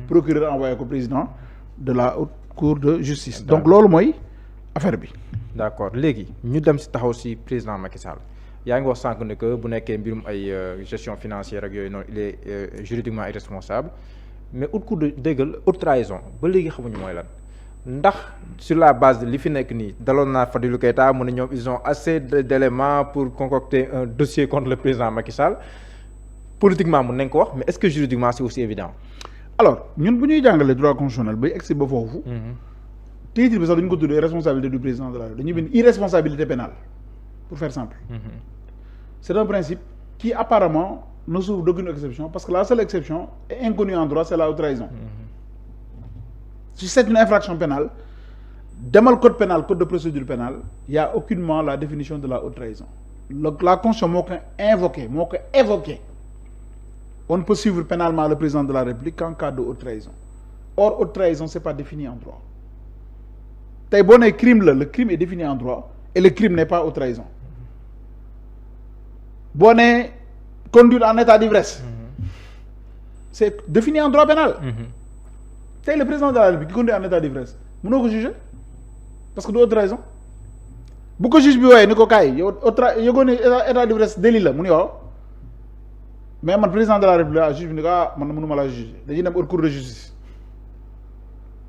procureur envoyé ko président de la haute cour de justice. donc loolu mooy affaire bi. d'accord léegi ñu dem si taxaw si président Macky Sall yaa ngi wax sànq ne que bu nekkee mbirum ay gestion financière ak yooyu noonu il est juridiquement irresponsable mais haute cour de déggal haute trahison ba léegi xamuñu mooy lan ndax sur la base de li fi nekk nii daloon naa Fadilou Keita mu ne ñoom ils ont assez d'éléments pour concocter un dossier contre le président Macky Sall politiquement mun nañ ko wax mais est-ce que juridiquement c'est aussi évident. alors ñun bu ñuy jàngalee droit constitutionnel bay egsi ba foofu. titre bi sax dañu ko tuddee responsabilité du président de la République dañuy bind irresponsabilité pénale pour faire simple. c'est un principe qui apparemment ne souffre d'aucune exception parce que la seule exception est inconnue en droit c'est la haute trahison. Si c'est une infraction pénale demal code pénal code de procédure pénale il y a aucunement la définition de la haute trahison la Constitution moo ko invoqué moo ko évoqué. On ne peut suivre pénalement le président de la République qu'en cas de haute trahison. Or, haute trahison, c'est pas défini en droit. Tey boo nee crime la le crime est défini en droit et le crime n'est pas haute trahison. Boo nee conduite en état d'ivresse, c'est défini en droit pénal. Tey le président de la République qui conduit en état d'ivresse mënoo ko juger parce que du haute trahison. Bu ko juge bi wooyee ni ko kaay yow yëgoon ne état d'ivresse délit la mu ne yow. mais man président de la République juge bi ni ko man mënuma la juger dañuy dem haute cour de justice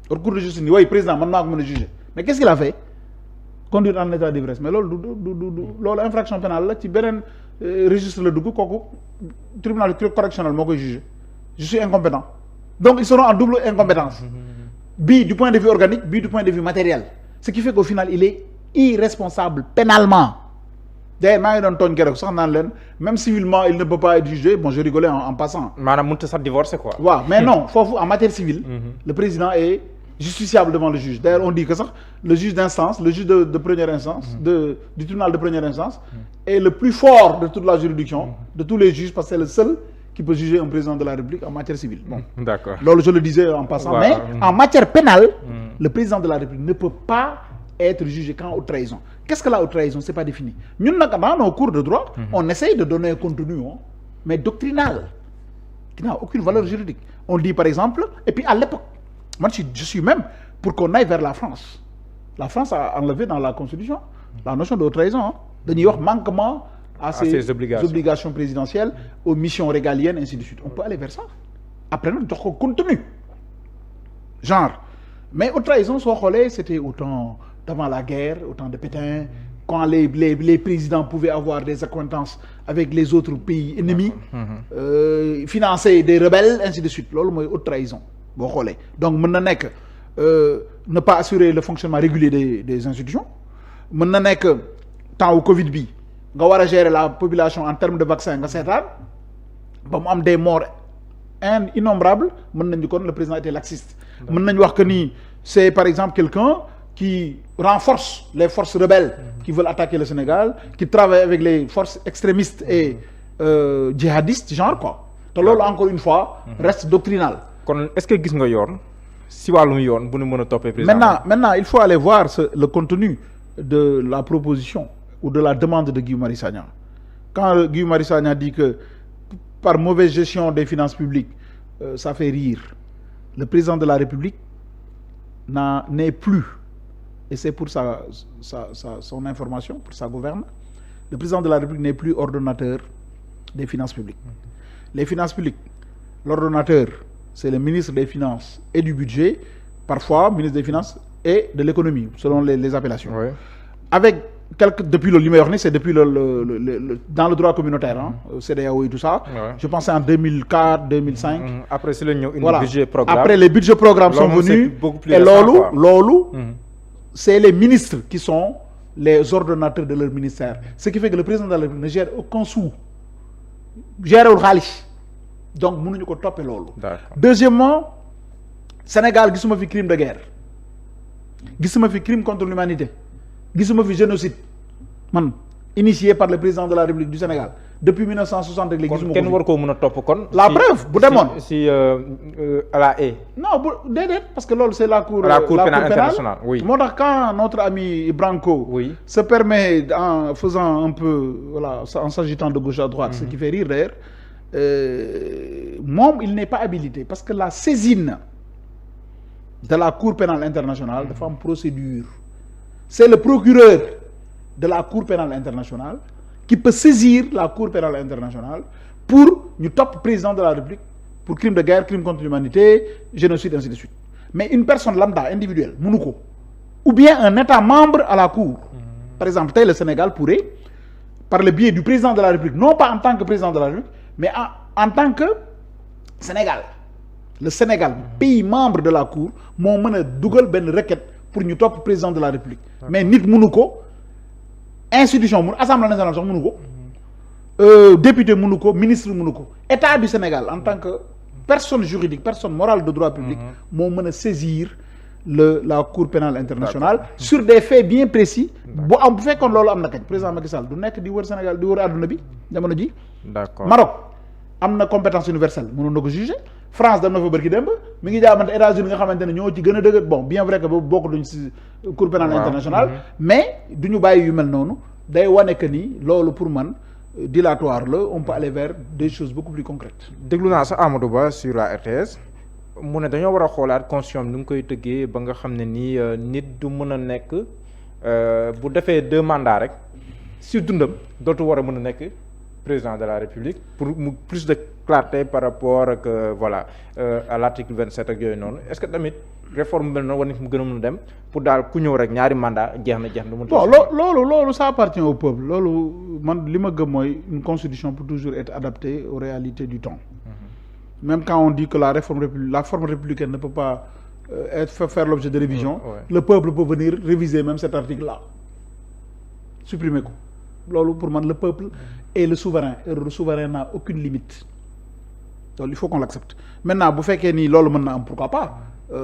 haute cour de justice ni way président man maa ko mën a juger mais qu'est-ce qu'il a fait conduire en état d'ivresse mais loolu du loolu infraction pénale la ci beneen registre la dugg kooku tribunal correctionnel moo koy juger je suis incompétent donc ils seront en double incompétence bii du point de vue organique bii du point de vue matériel ce qui fait qu'au final il est irresponsable pénalement. D'ailleurs maa ngi doon tooñ keroog sax naan leen même civilement il ne peut pas être jugé bon je rigolais en passant. maanaam mënut a sax divorcer quoi. waaw mais non foofu en matière civile. Le président est justiciable devant le juge. D'ailleurs on dit que sax le juge d'instance le juge de première instance. du tribunal de première instance. est le plus fort de toute la juridiction. de tous les juges parce que c'est le seul qui peut juger un président de la République en matière civile. Bon d'accord loolu je le disais en passant. mais en matière pénale. le président de la République ne peut pas être jugé qu'en haute trahison. Qu'est-ce que la haute trahison? C'est pas défini. Nous, dans nos cours de droit, on essaye de donner un contenu, mais doctrinal, qui n'a aucune valeur juridique. On dit par exemple, et puis à l'époque, moi je suis même pour qu'on aille vers la France. La France a enlevé dans la Constitution la notion de haute trahison. D'ailleurs, manquement à ses obligations présidentielles, aux missions régaliennes, ainsi de suite. On peut aller vers ça. Après, nous avons contenu. Genre. Mais haute trahison, c'était autant d'avant la guerre, au temps de Pétain, quand les présidents pouvaient avoir des accointances avec les autres pays ennemis, financer des rebelles, ainsi de suite. C'est haute trahison. Donc, ne pas assurer le fonctionnement régulier des institutions. Maintenant, tant au Covid, on va gérer la population en termes de vaccins, des morts innombrables, le président était laxiste. C'est par exemple quelqu'un qui renforce les forces rebelles qui veulent attaquer le Sénégal, qui travaille avec les forces extrémistes et djihadistes, genre quoi. Donc là, encore une fois, reste doctrinal. Est-ce que vous avez si vous avez Maintenant, il faut aller voir le contenu de la proposition ou de la demande de Guy Marius Sagna. Quand Guy Marius Sagna dit que par mauvaise gestion des finances publiques, ça fait rire, le président de la République n'est plus, et c'est pour son information, pour sa gouverne, le président de la République n'est plus ordonnateur des finances publiques. Les finances publiques, l'ordonnateur, c'est le ministre des Finances et du Budget, parfois ministre des Finances et de l'économie, selon les appellations. Oui. Avec depuis le numéro, c'est depuis dans le droit communautaire, CEDEAO et tout ça. Ouais. Je pense en 2004, 2005. Après, c'est le budget programme. Après, les budgets programmes sont venus. Et lolo, c'est les ministres qui sont les ordonnateurs de leur ministère. Ce qui fait que le président de la République ne gère aucun sou. Gère au Khalish. Donc, nous ne pouvons pas lolo. Deuxièmement, Sénégal, il y a un crime de guerre. Il y a un crime contre l'humanité. Gisuma fi génocide man initié par le président de la République du Sénégal depuis 1960 ak léegi gisuma ko kenn war koo mën a topp kon la preuve bu demoon si à la haie non bu déedéet parce que loolu c'est la cour pénale internationale oui moo tax quand notre ami Branco se permet en faisant un peu en s'agitant de gauche à droite ce qui fait rire d'ailleurs moom il n'est pas habilité parce que la saisine de la Cour pénale internationale dafa am procédure. C'est le procureur de la Cour pénale internationale qui peut saisir la Cour pénale internationale pour ñu topp président de la République pour crime de guerre, crime contre l'humanité, génocide, ainsi de suite. Mais une personne lambda individuelle mënu ko, ou bien un État membre à la Cour. Par exemple, tey le Sénégal pourrait, par le biais du président de la République, non pas en tant que président de la République, mais en tant que Sénégal. Le Sénégal, pays membre de la Cour, moo mën a dugal benn requête pour ñu topp président de la République. Mais nit mënu ko, institution mënu, Assemblée nationale sax mënu ko, député mënu ko, ministre mënu ko. État du Sénégal en tant que personne juridique, personne morale de droit public, moo mën a saisir la Cour pénale internationale sur des faits bien précis. bu fekkoon loolu am na kañ président Macky Sall du nekk di wër Sénégal di wër àdduna bi jamono ji. D'accord. Maroc am na compétence universelle mënoon na ko juger. France dem na fa bërki démb mi ngi jaamante États-Unis nga xamante ne ñoo ci gën a dëgër bon bien vrai que bokk duñ ci Cour pénale internationale. mais du ñu bàyyi yu mel noonu day wane que ni loolu pour man dilatoire la on peut aller vers des choses beaucoup plus concrètes. déglu naa sax Amadou Ba sur la RTS mu ne dañoo war a xoolaat constitution bi nu ngi koy tëggee ba nga xam ne nii nit du mën a nekk bu defee 2 mandats rek si dundam dootu war a mën a nekk président de la République pour mu plus de clarté par rapport ak voilà à l'article 27 ak yooyu noonu est-ce que tamit réforme mel noonu war nañ mu gën a mën a dem pour daal ku ñëw rek ñaari mandat jeex na du mën. bon loolu ça appartient au peuple loolu man li ma gëm mooy une constitution peut toujours être adaptée aux réalités du temps. Même quand on dit que la forme républicaine ne peut pas faire l'objet de révision, le peuple peut venir réviser même cet article-là. Supprimer ko. Loolu pour man le peuple est le souverain et le souverain n'a aucune limite. Donc il faut qu'on l'accepte. Maintenant bu fekkee ni loolu mën na am pourquoi pas.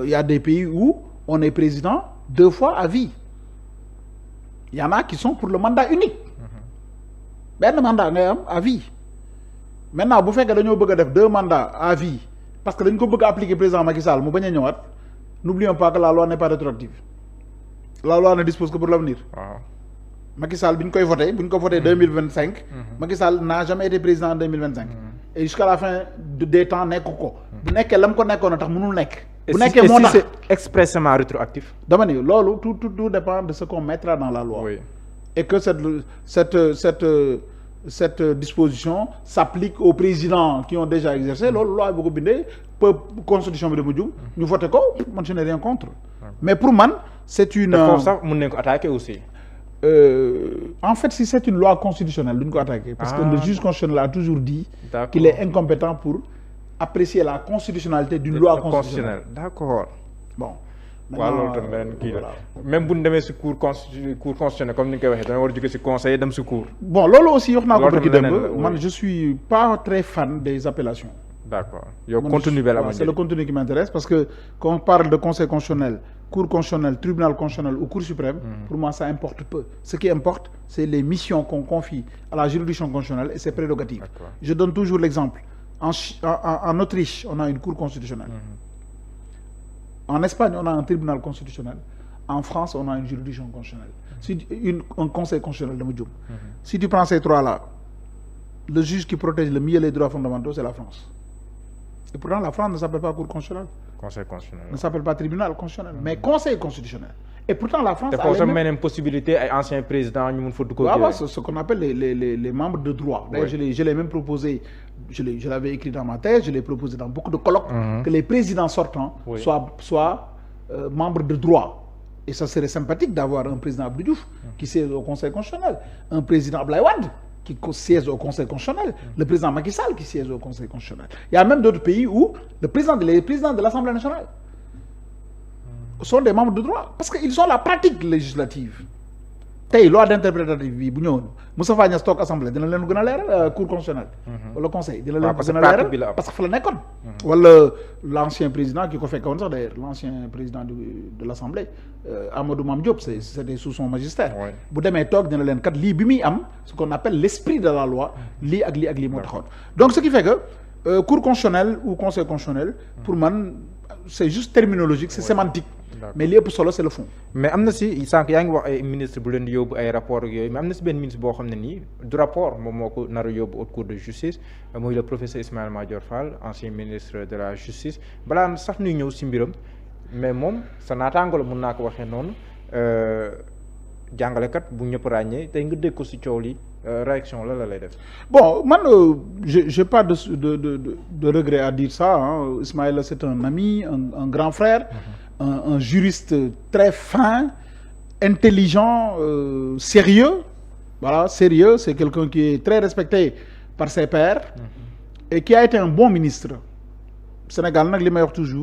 Y a des pays où on est président 2 fois à vie. Il y en a qui sont pour le mandat unique. benn mandat ngay am à vie. Maintenant bu fekkee dañoo bëgg a def 2 mandats à vie parce que dañ ko bëgg a appliquer président Macky Sall mu bañ a ñëwaat n'oublions pas que la loi n'est pas rétroactive la loi ne dispose que pour l'avenir. waaw Macky Sall bi ñu koy voté 2025. Macky Sall n'a jamais été président en 2025. et jusqu'à la fin des temps nekk ko. bu nekkee la mu ko nekkoon a tax mënul nekk. bu nekkee moo tax c'est expressément rétroactif. dama ni loolu tout dépend de ce qu'on mettra dans la loi. Oui. Et que cette disposition s'applique aux présidents qui ont déjà exercé loolu loi bu ko bindee constitution bi dama jum ñu voté ko man je n'ai rien contre mais pour man c'est une foofu sax mën nañ ko attaquer aussi. En fait si c'est une loi constitutionnelle duñ ko attaquer parce que le juge constitutionnel a toujours dit qu'il est incompétent pour apprécier la constitutionnalité d'une loi constitutionnelle. D'accord. Bon. waaw loolu tamit beneen kii la même bu ñu demee si cour constitutionnelle comme ni nga koy waxee dana war a jóge si conseil dem si cour. bon loolu aussi wax naa ko bëgg dem man je suis pas très fan des appellations. D'accord yow contenu bi la c'est le contenu qui m'intéresse parce que quand on parle de conseil constitutionnel cour constitutionnelle tribunal constitutionnel ou cour suprême. Pour moi ça importe peu ce qui importe c'est les missions qu'on confie à la juridiction constitutionnelle et ses prérogatives. Je donne toujours l'exemple en Autriche on a une cour constitutionnelle. En Espagne, on a un tribunal constitutionnel. En France, on a une juridiction constitutionnelle. Un conseil constitutionnel de Moudjoum. Si tu prends ces 3-là, le juge qui protège le mieux les droits fondamentaux, c'est la France. Et pourtant, la France ne s'appelle pas cour constitutionnelle. Conseil constitutionnel. Ne s'appelle pas tribunal constitutionnel, mais conseil constitutionnel. Et pourtant, la France a les mêmes possibilités à anciens présidents. C'est ce qu'on appelle les membres de droit. D'ailleurs, je l'ai même proposé, je l'avais écrit dans ma thèse, je l'ai proposé dans beaucoup de colloques, que les présidents sortants soient membres de droit. Et ça serait sympathique d'avoir un président Abdou Diouf qui siège au Conseil constitutionnel, un président Abdoulaye Wade qui siège au Conseil constitutionnel, le président Macky Sall qui siège au Conseil constitutionnel. Il y a même d'autres pays où les présidents de l'Assemblée nationale sont des membres de droit parce qu'ils ont la pratique législative. Tey loi d'interprétative bi bu ñëwoon Moustapha Niasse toog assemblée dina leen gën a leeral cour constitutionnelle wala conseil dina leen gën a leeral parce que fa la nekkoon wala l'ancien président ki ko fekkoon sax d'ailleurs l'ancien président de l'assemblée Amadou Mame Diop c'était sous son magistère bu demee toog dina leen kat lii bi muy am ce qu'on appelle l'esprit de la loi lii ak lii moo taxoon donc ce qui fait que cour constitutionnelle ou conseil constitutionnel pour man c'est juste terminologique c'est sémantique mais li ëpp solo c'est le fond. mais am na si sànq yaa ngi wax ay ministre bu leen di yóbbu ay rapport ak yooyu mais am na si benn ministre boo xam ne nii du rapport moom moo ko nar a yóbbu haute cour de justice muy le professeur Ismaïla Madior Fall ancien ministre de la justice balaa sax ñuy ñëw si mbiram mais moom sa naataango la mun naa ko waxee noonu jàngalekat bu ñëpp ràññee tey nga dégg ko si coow li réaction la lay def. Bon man j'ai pas de regret à dire ça hein. Ismaïla c'est un ami un grand frère. Un juriste très fin, intelligent, sérieux. Voilà, sérieux, c'est quelqu'un qui est très respecté par ses pairs et qui a été un bon ministre. Sénégal nag li may wax toujours